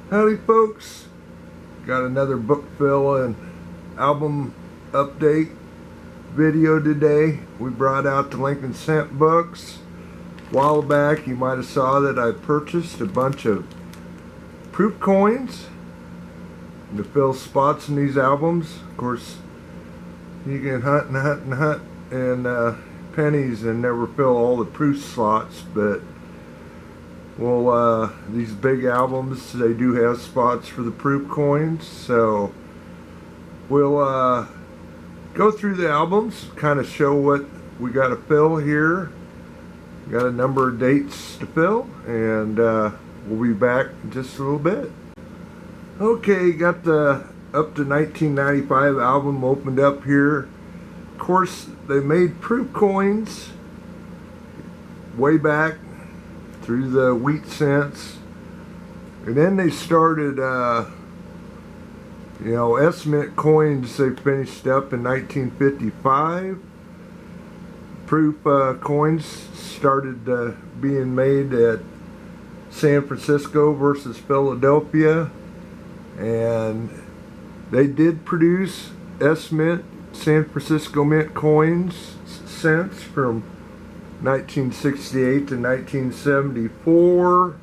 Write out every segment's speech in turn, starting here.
Howdy folks, got another book fill and album update video today. We brought out the Lincoln Cent books. A while back you might have saw that I purchased a bunch of proof coins to fill spots in these albums. Of course you can hunt and hunt and hunt and pennies and never fill all the proof slots, but well, these big albums, they do have spots for the proof coins, so we'll go through the albums, kind of show what we got to fill here. Got a number of dates to fill, and we'll be back in just a little bit. Okay, got the up to 1995 album opened up here. Of course, they made proof coins way back through the wheat cents, and then they started S-mint coins. They finished up in 1955. Proof coins started being made at San Francisco versus Philadelphia, and they did produce S-mint San Francisco mint coins cents from 1968 to 1974.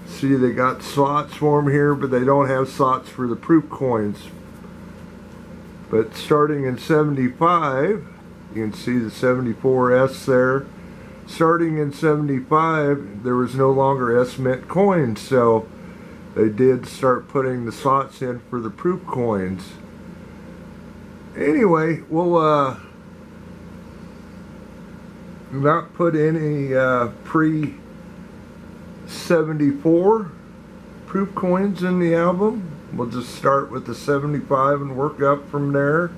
See, they got slots for them here, but they don't have slots for the proof coins. But starting in 75, you can see the 74S there. Starting in 75, there was no longer S-mint coins, so they did start putting the slots in for the proof coins. Anyway, we'll not put any pre-74 proof coins in the album. We'll just start with the 75 and work up from there.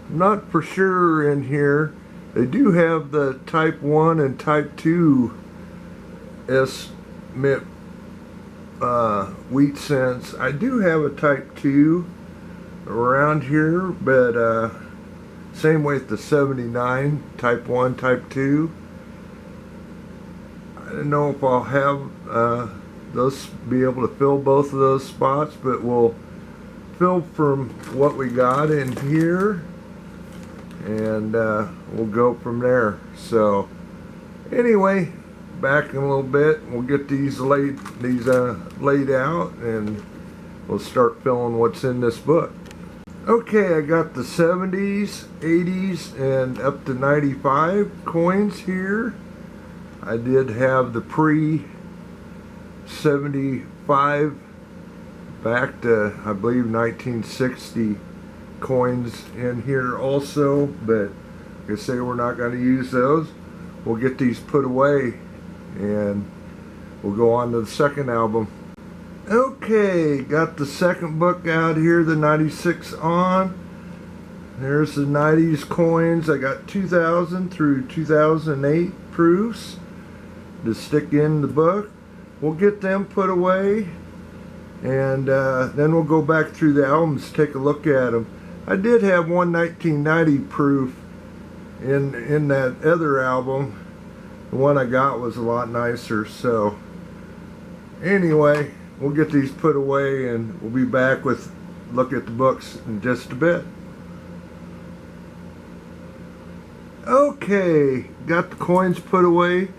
I'm not for sure in here. They do have the type 1 and type 2 S-mint wheat cents. I do have a type 2 around here, but same way with the 79, type 1, type 2. I don't know if I'll have those be able to fill both of those spots, but we'll fill from what we got in here, and we'll go from there. So anyway, back in a little bit, we'll get these laid out, and we'll start filling what's in this book. Okay, I got the 70s, 80s, and up to 95 coins here. I did have the pre-75 back to, I believe, 1960 coins in here also, but like I say, we're not going to use those. We'll get these put away, and we'll go on to the second album. Okay, got the second book out here, the 96 on. There's the 90s coins. I got 2000 through 2008 proofs to stick in the book. We'll get them put away, and then we'll go back through the albums, take a look at them. I did have one 1990 proof in that other album. The one I got was a lot nicer, so anyway, we'll get these put away, and we'll be back with look at the books in just a bit. Okay, got the coins put away.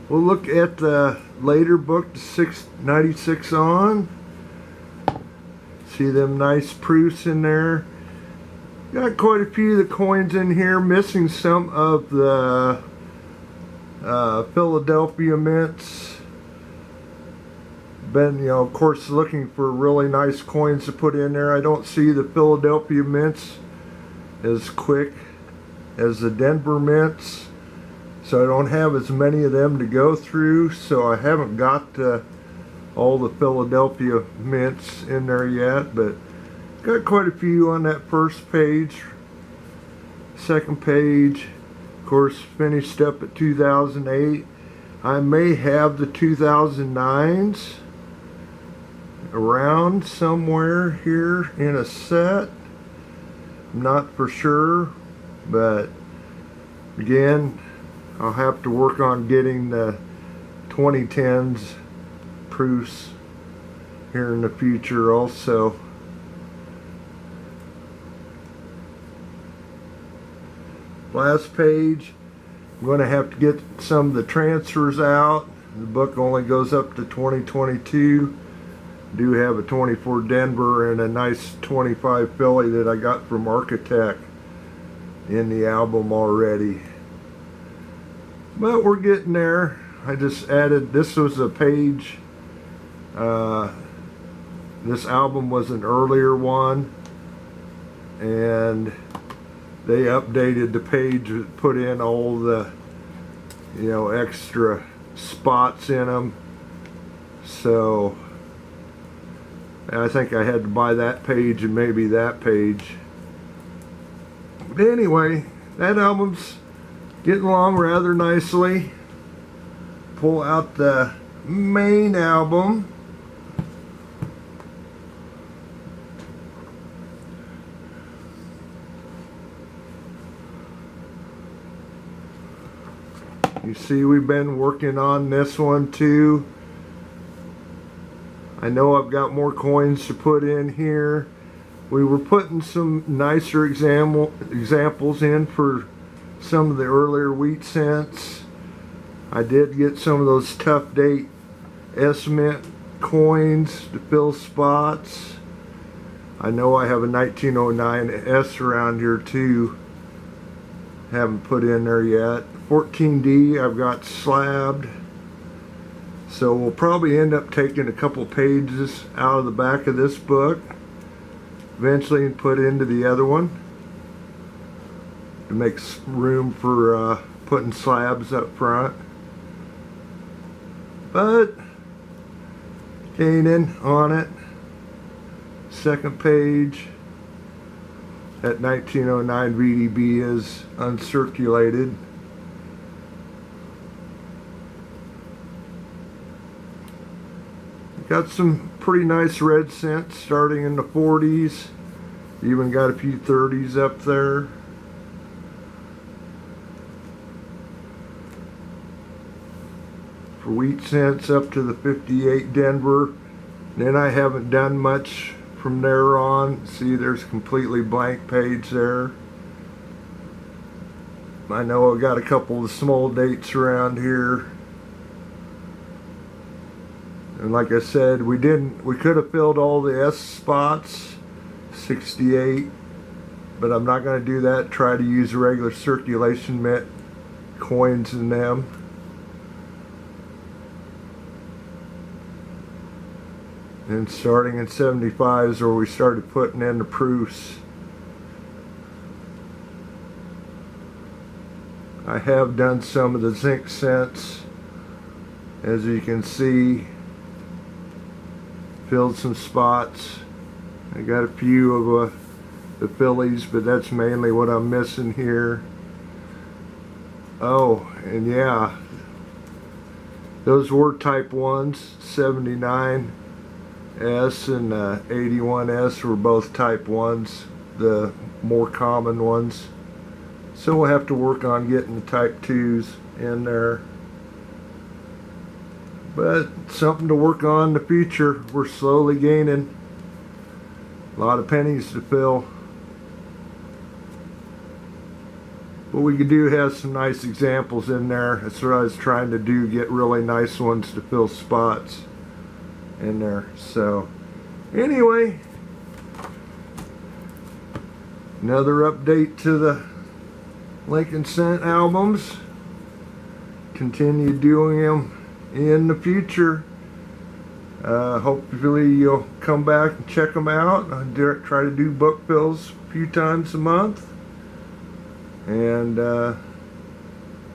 We'll look at the later book, the 96 on. See them nice proofs in there. Got quite a few of the coins in here, missing some of the Philadelphia mints. Been, of course, looking for really nice coins to put in there. I don't see the Philadelphia mints as quick as the Denver mints, so I don't have as many of them to go through, so I haven't got all the Philadelphia mints in there yet, but got quite a few on that first page. Second page, of course, finished up at 2008. I may have the 2009s around somewhere here in a set. I'm not for sure, but again, I'll have to work on getting the 2010s proofs here in the future also. Last page, I'm going to have to get some of the transfers out. The book only goes up to 2022. Do have a 24 Denver and a nice 25 Philly that I got from Architect in the album already. But we're getting there. I just added, this was a page, this album was an earlier one, and they updated the page, put in all the, you know, extra spots in them. So I think I had to buy that page and maybe that page. But anyway, that album's getting along rather nicely. Pull out the main album. You see, we've been working on this one too. I know I've got more coins to put in here. We were putting some nicer examples in for some of the earlier wheat cents. I did get some of those tough date S-mint coins to fill spots. I know I have a 1909 S around here too. Haven't put in there yet. 14D I've got slabbed. So we'll probably end up taking a couple pages out of the back of this book eventually and put into the other one to make room for putting slabs up front. But gaining on it. Second page. That 1909 VDB is uncirculated. Got some pretty nice red cents starting in the 40s. Even got a few 30s up there. For wheat cents up to the 58 Denver. Then I haven't done much from there on. See, there's a completely blank page there. I know I got a couple of small dates around here. And like I said, we could have filled all the S spots, 68, but I'm not going to do that. Try to use regular circulation mint coins in them. And starting in 75 is where we started putting in the proofs. I have done some of the zinc cents, as you can see. Filled some spots. I got a few of the Phillies, but that's mainly what I'm missing here. Oh, and yeah, those were type 1s. 79S and 81S were both type 1s, the more common ones. So we'll have to work on getting the type 2s in there. But something to work on in the future. We're slowly gaining. A lot of pennies to fill. But we do have some nice examples in there. That's what I was trying to do, get really nice ones to fill spots in there. So anyway, another update to the Lincoln Cent albums. Continue doing them in the future. Hopefully you'll come back and check them out. I try to do book fills a few times a month, and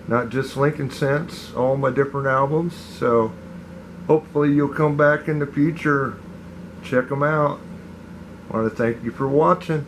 not just Lincoln Cents, all my different albums. So hopefully you'll come back in the future, check them out. I want to thank you for watching.